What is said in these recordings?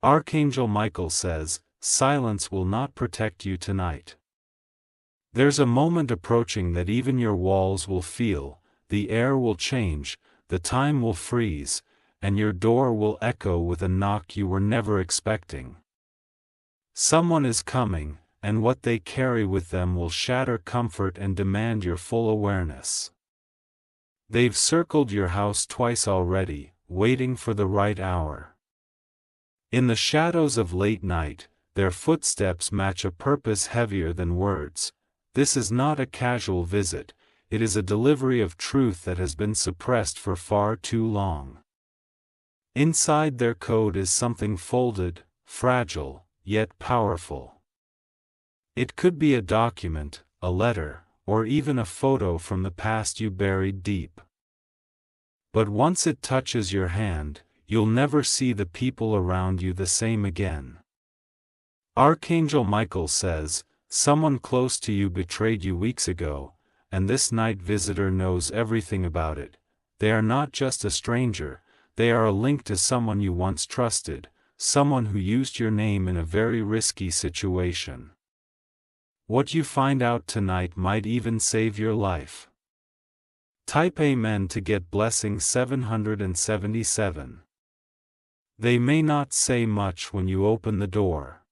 Archangel Michael says, silence will not protect you tonight. There's a moment approaching that even your walls will feel, the air will change, the time will freeze, and your door will echo with a knock you were never expecting. Someone is coming, and what they carry with them will shatter comfort and demand your full awareness. They've circled your house twice already, waiting for the right hour. In the shadows of late night, their footsteps match a purpose heavier than words. This is not a casual visit, it is a delivery of truth that has been suppressed for far too long. Inside their code is something folded, fragile, yet powerful. It could be a document, a letter, or even a photo from the past you buried deep. But once it touches your hand, you'll never see the people around you the same again. Archangel Michael says, someone close to you betrayed you weeks ago, and this night visitor knows everything about it. They are not just a stranger, they are a link to someone you once trusted, someone who used your name in a very risky situation. What you find out tonight might even save your life. Type Amen to get blessing 777. They may not say much when you open the door.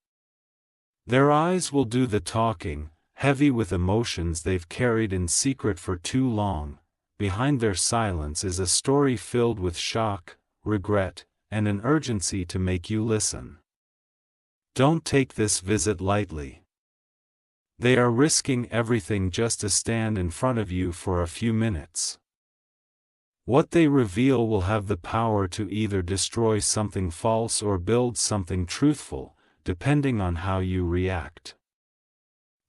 Their eyes will do the talking, heavy with emotions they've carried in secret for too long. Behind their silence is a story filled with shock, regret, and an urgency to make you listen. Don't take this visit lightly. They are risking everything just to stand in front of you for a few minutes. What they reveal will have the power to either destroy something false or build something truthful, depending on how you react.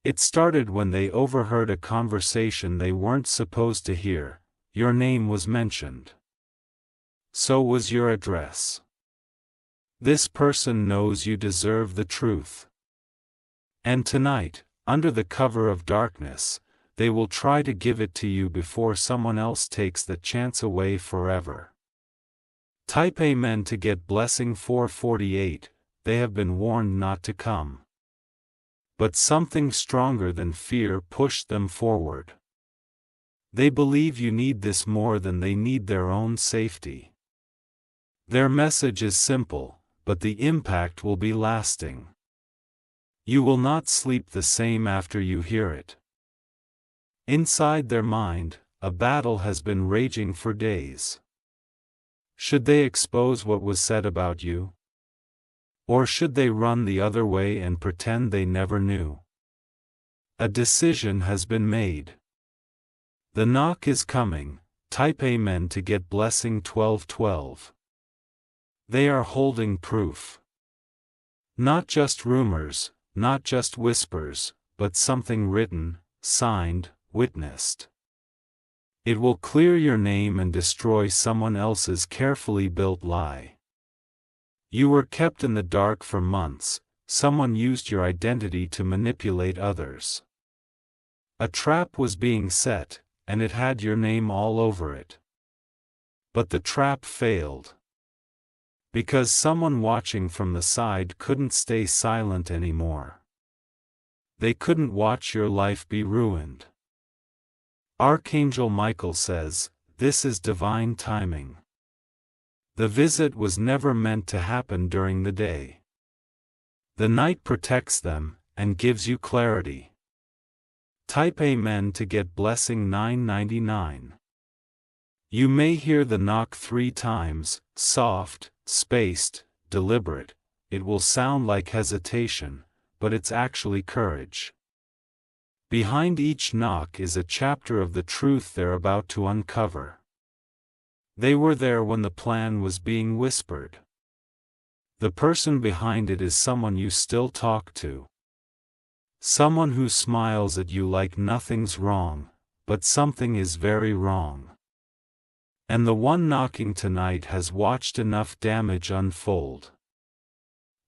It started when they overheard a conversation they weren't supposed to hear. Your name was mentioned. So was your address. This person knows you deserve the truth. And tonight, under the cover of darkness, they will try to give it to you before someone else takes the chance away forever. Type Amen to get blessing 448. They have been warned not to come. But something stronger than fear pushed them forward. They believe you need this more than they need their own safety. Their message is simple, but the impact will be lasting. You will not sleep the same after you hear it. Inside their mind, a battle has been raging for days. Should they expose what was said about you? Or should they run the other way and pretend they never knew? A decision has been made. The knock is coming. Type Amen to get blessing 1212. They are holding proof. Not just rumors, not just whispers, but something written, signed, witnessed. It will clear your name and destroy someone else's carefully built lie. You were kept in the dark for months, someone used your identity to manipulate others. A trap was being set, and it had your name all over it. But the trap failed. Because someone watching from the side couldn't stay silent anymore. They couldn't watch your life be ruined. Archangel Michael says, this is divine timing. The visit was never meant to happen during the day. The night protects them, and gives you clarity. Type Amen to get blessing 999. You may hear the knock 3 times, soft, spaced, deliberate. It will sound like hesitation, but it's actually courage. Behind each knock is a chapter of the truth they're about to uncover. They were there when the plan was being whispered. The person behind it is someone you still talk to. Someone who smiles at you like nothing's wrong, but something is very wrong. And the one knocking tonight has watched enough damage unfold.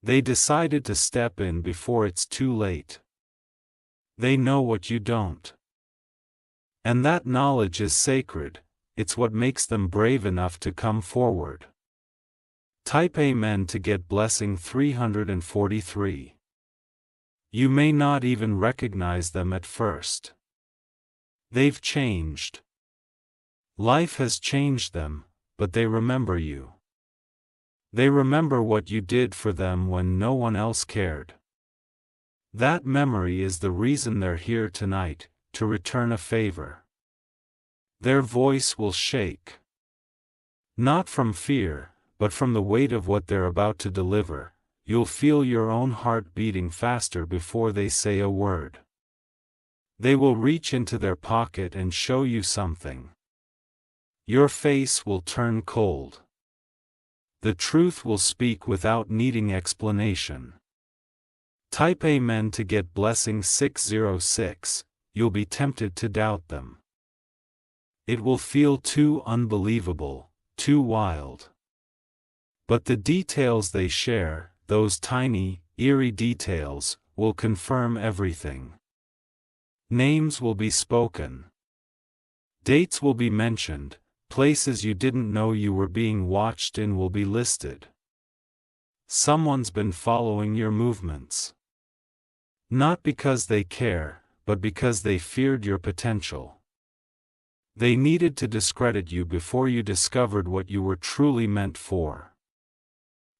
They decided to step in before it's too late. They know what you don't. And that knowledge is sacred. It's what makes them brave enough to come forward. Type Amen to get blessing 343. You may not even recognize them at first. They've changed. Life has changed them, but they remember you. They remember what you did for them when no one else cared. That memory is the reason they're here tonight, to return a favor. Their voice will shake. Not from fear, but from the weight of what they're about to deliver. You'll feel your own heart beating faster before they say a word. They will reach into their pocket and show you something. Your face will turn cold. The truth will speak without needing explanation. Type Amen to get blessing 606. You'll be tempted to doubt them. It will feel too unbelievable, too wild. But the details they share, those tiny, eerie details, will confirm everything. Names will be spoken. Dates will be mentioned, places you didn't know you were being watched in will be listed. Someone's been following your movements. Not because they care, but because they feared your potential. They needed to discredit you before you discovered what you were truly meant for.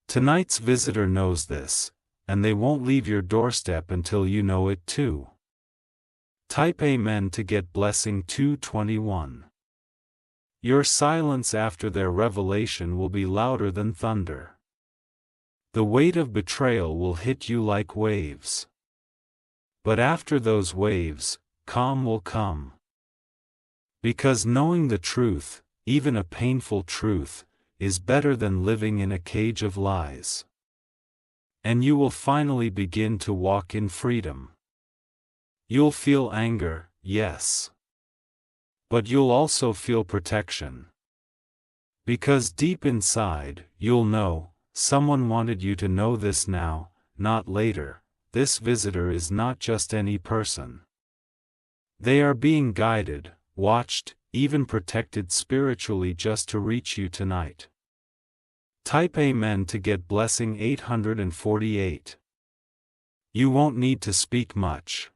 Tonight's visitor knows this, and they won't leave your doorstep until you know it too. Type Amen to get blessing 221. Your silence after their revelation will be louder than thunder. The weight of betrayal will hit you like waves. But after those waves, calm will come. Because knowing the truth, even a painful truth, is better than living in a cage of lies. And you will finally begin to walk in freedom. You'll feel anger, yes. But you'll also feel protection. Because deep inside, you'll know, someone wanted you to know this now, not later. This visitor is not just any person. They are being guided, watched, even protected spiritually just to reach you tonight. Type Amen to get blessing 848. You won't need to speak much.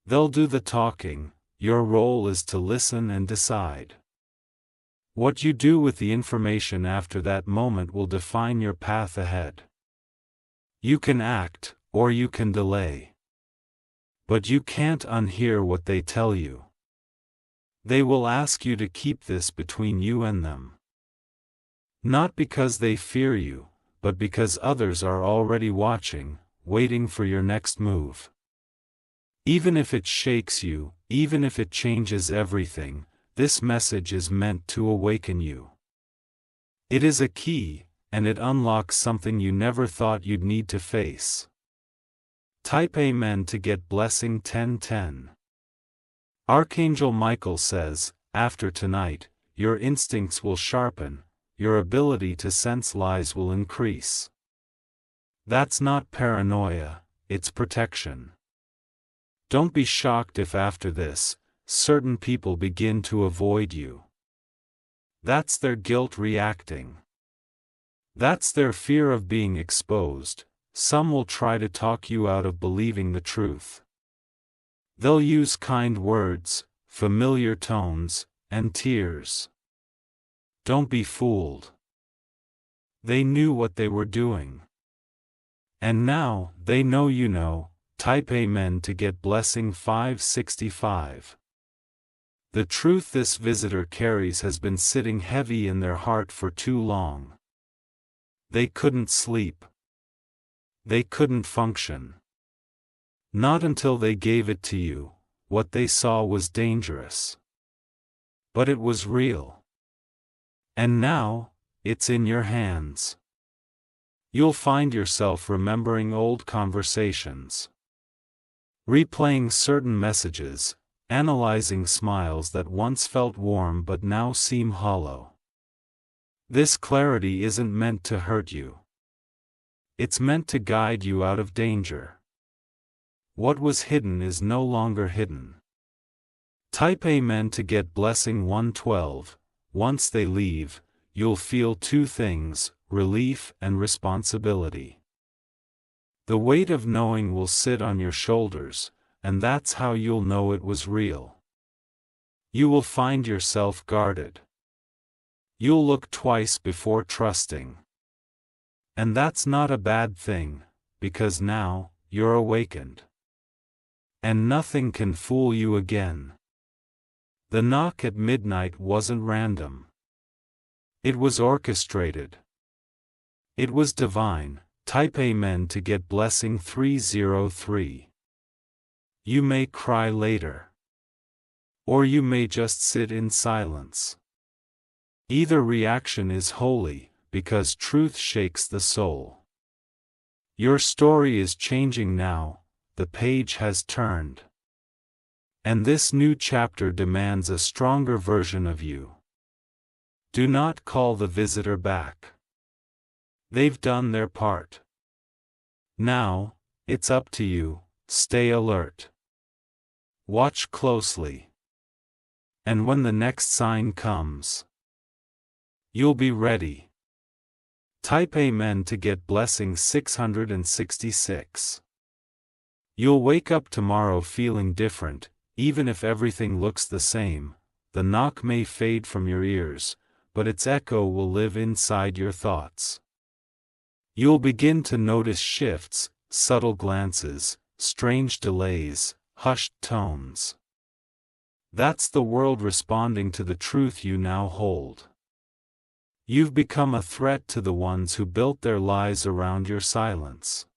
They'll do the talking, your role is to listen and decide. What you do with the information after that moment will define your path ahead. You can act, or you can delay. But you can't unhear what they tell you. They will ask you to keep this between you and them. Not because they fear you, but because others are already watching, waiting for your next move. Even if it shakes you, even if it changes everything, this message is meant to awaken you. It is a key, and it unlocks something you never thought you'd need to face. Type Amen to get blessing 1010. Archangel Michael says, after tonight, your instincts will sharpen, your ability to sense lies will increase. That's not paranoia, it's protection. Don't be shocked if after this, certain people begin to avoid you. That's their guilt reacting. That's their fear of being exposed. Some will try to talk you out of believing the truth. They'll use kind words, familiar tones, and tears. Don't be fooled. They knew what they were doing. And now, they know you know. Type Amen to get blessing 565. The truth this visitor carries has been sitting heavy in their heart for too long. They couldn't sleep. They couldn't function. Not until they gave it to you. What they saw was dangerous. But it was real. And now, it's in your hands. You'll find yourself remembering old conversations. Replaying certain messages, analyzing smiles that once felt warm but now seem hollow. This clarity isn't meant to hurt you. It's meant to guide you out of danger. What was hidden is no longer hidden. Type Amen to get blessing 112. Once they leave, you'll feel two things, relief, and responsibility. The weight of knowing will sit on your shoulders, and that's how you'll know it was real. You will find yourself guarded. You'll look twice before trusting. And that's not a bad thing, because now, you're awakened. And nothing can fool you again. The knock at midnight wasn't random. It was orchestrated. It was divine. Type Amen to get blessing 303. You may cry later. Or you may just sit in silence. Either reaction is holy, because truth shakes the soul. Your story is changing now, the page has turned. And this new chapter demands a stronger version of you. Do not call the visitor back. They've done their part. Now, it's up to you. Stay alert. Watch closely. And when the next sign comes, you'll be ready. Type Amen to get blessing 666. You'll wake up tomorrow feeling different, even if everything looks the same. The knock may fade from your ears, but its echo will live inside your thoughts. You'll begin to notice shifts, subtle glances, strange delays, hushed tones. That's the world responding to the truth you now hold. You've become a threat to the ones who built their lives around your silence.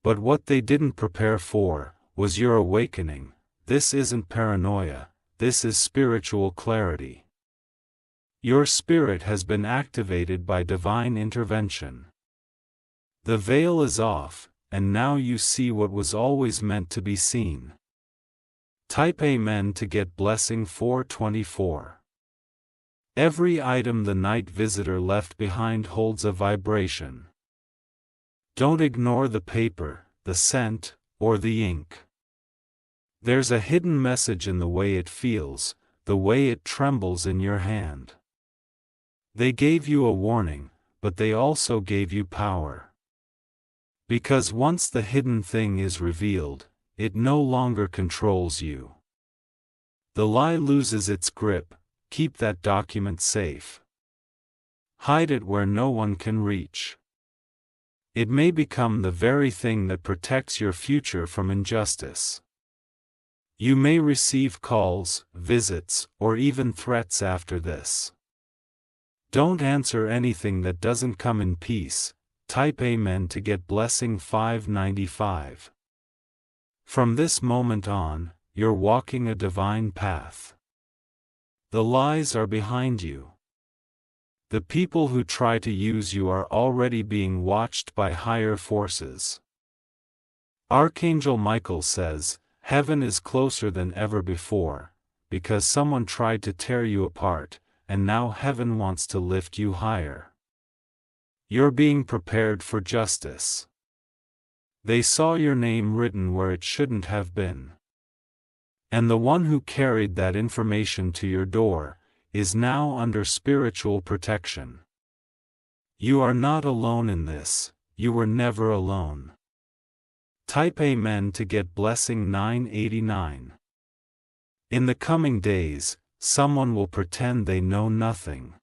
But what they didn't prepare for was your awakening. This isn't paranoia, this is spiritual clarity. Your spirit has been activated by divine intervention. The veil is off, and now you see what was always meant to be seen. Type Amen to get blessing 424. Every item the night visitor left behind holds a vibration. Don't ignore the paper, the scent, or the ink. There's a hidden message in the way it feels, the way it trembles in your hand. They gave you a warning, but they also gave you power. Because once the hidden thing is revealed, it no longer controls you. The lie loses its grip. Keep that document safe. Hide it where no one can reach. It may become the very thing that protects your future from injustice. You may receive calls, visits, or even threats after this. Don't answer anything that doesn't come in peace. Type Amen to get blessing 595. From this moment on, you're walking a divine path. The lies are behind you. The people who try to use you are already being watched by higher forces. Archangel Michael says, heaven is closer than ever before, because someone tried to tear you apart, and now heaven wants to lift you higher. You're being prepared for justice. They saw your name written where it shouldn't have been. And the one who carried that information to your door is now under spiritual protection. You are not alone in this, you were never alone. Type Amen to get blessing 989. In the coming days, someone will pretend they know nothing.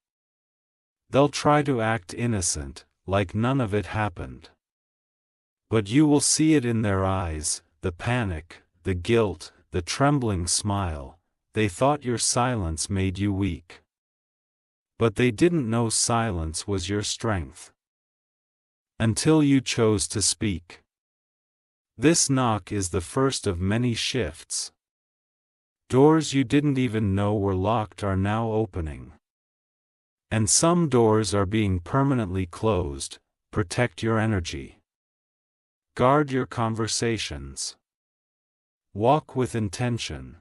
They'll try to act innocent, like none of it happened. But you will see it in their eyes, the panic, the guilt, the trembling smile. They thought your silence made you weak. But they didn't know silence was your strength. Until you chose to speak. This knock is the first of many shifts. Doors you didn't even know were locked are now opening. And some doors are being permanently closed. Protect your energy. Guard your conversations. Walk with intention.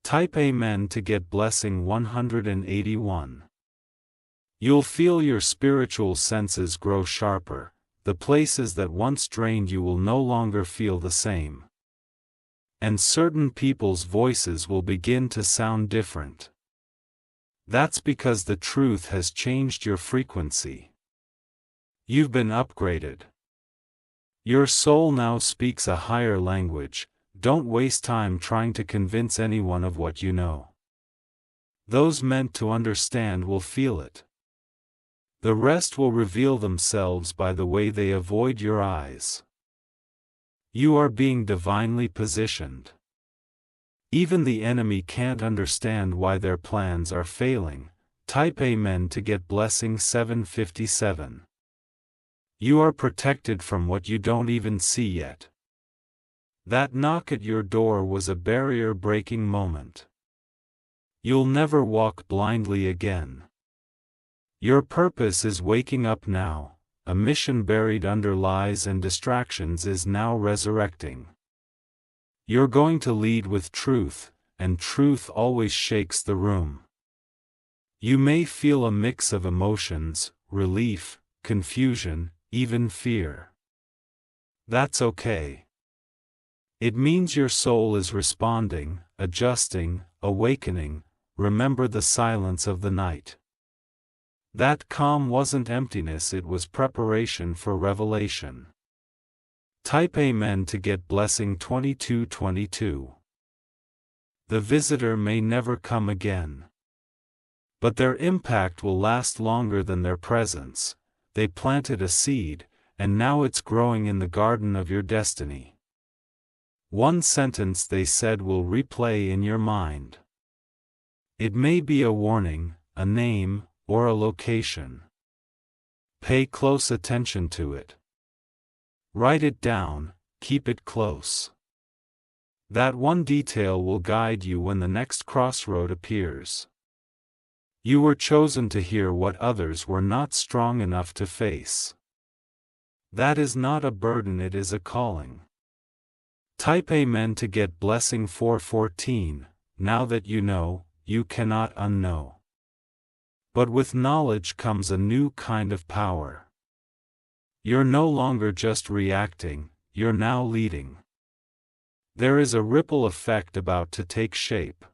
Type Amen to get blessing 181. You'll feel your spiritual senses grow sharper. The places that once drained you will no longer feel the same. And certain people's voices will begin to sound different. That's because the truth has changed your frequency. You've been upgraded. Your soul now speaks a higher language. Don't waste time trying to convince anyone of what you know. Those meant to understand will feel it. The rest will reveal themselves by the way they avoid your eyes. You are being divinely positioned. Even the enemy can't understand why their plans are failing. Type Amen to get blessing 757. You are protected from what you don't even see yet. That knock at your door was a barrier-breaking moment. You'll never walk blindly again. Your purpose is waking up now. A mission buried under lies and distractions is now resurrecting. You're going to lead with truth, and truth always shakes the room. You may feel a mix of emotions, relief, confusion, even fear. That's okay. It means your soul is responding, adjusting, awakening. Remember the silence of the night. That calm wasn't emptiness, it was preparation for revelation. Type Amen to get blessing 2222. The visitor may never come again. But their impact will last longer than their presence. They planted a seed, and now it's growing in the garden of your destiny. One sentence they said will replay in your mind. It may be a warning, a name, or a location. Pay close attention to it. Write it down, keep it close. That one detail will guide you when the next crossroad appears. You were chosen to hear what others were not strong enough to face. That is not a burden, it is a calling. Type Amen to get blessing 414. Now that you know, you cannot unknow. But with knowledge comes a new kind of power. You're no longer just reacting, you're now leading. There is a ripple effect about to take shape.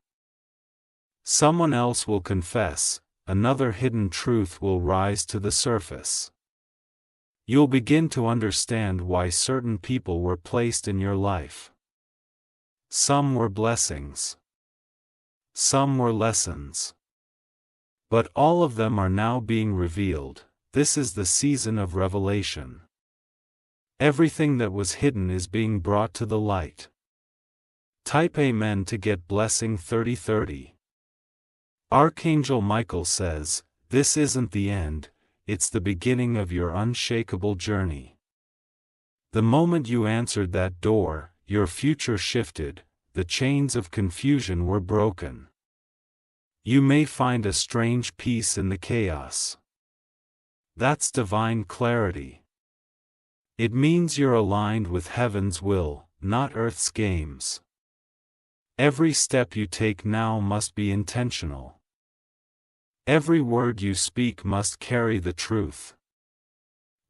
Someone else will confess, another hidden truth will rise to the surface. You'll begin to understand why certain people were placed in your life. Some were blessings. Some were lessons. But all of them are now being revealed. This is the season of revelation. Everything that was hidden is being brought to the light. Type Amen to get blessing 3030. Archangel Michael says, this isn't the end, it's the beginning of your unshakable journey. The moment you answered that door, your future shifted, the chains of confusion were broken. You may find a strange peace in the chaos. That's divine clarity. It means you're aligned with heaven's will, not earth's games. Every step you take now must be intentional. Every word you speak must carry the truth.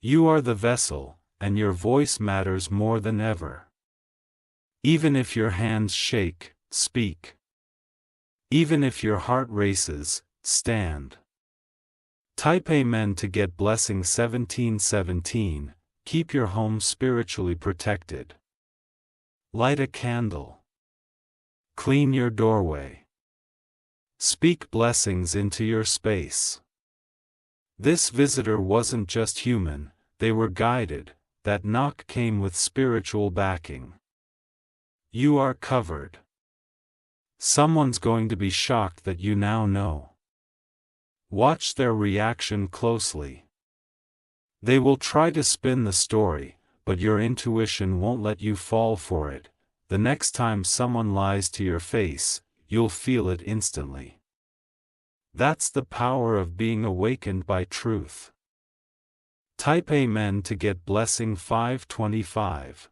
You are the vessel, and your voice matters more than ever. Even if your hands shake, speak. Even if your heart races, stand. Type Amen to get blessing 1717. Keep your home spiritually protected. Light a candle. Clean your doorway. Speak blessings into your space. This visitor wasn't just human, they were guided. That knock came with spiritual backing. You are covered. Someone's going to be shocked that you now know. Watch their reaction closely. They will try to spin the story, but your intuition won't let you fall for it. The next time someone lies to your face, you'll feel it instantly. That's the power of being awakened by truth. Type Amen to get blessing 525.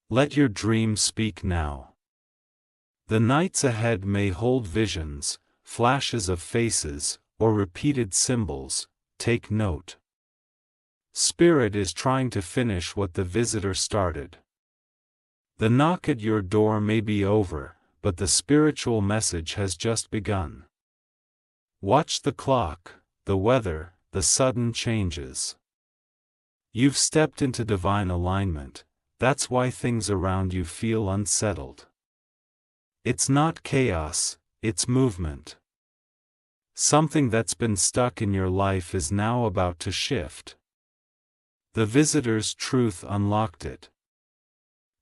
Let your dream speak now. The nights ahead may hold visions, flashes of faces, or repeated symbols. Take note. Spirit is trying to finish what the visitor started. The knock at your door may be over, but the spiritual message has just begun. Watch the clock, the weather, the sudden changes. You've stepped into divine alignment, that's why things around you feel unsettled. It's not chaos, it's movement. Something that's been stuck in your life is now about to shift. The visitor's truth unlocked it.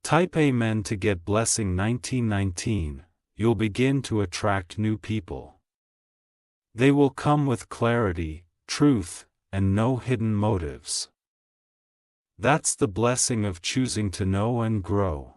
Type Amen to get blessing 1919, you'll begin to attract new people. They will come with clarity, truth, and no hidden motives. That's the blessing of choosing to know and grow.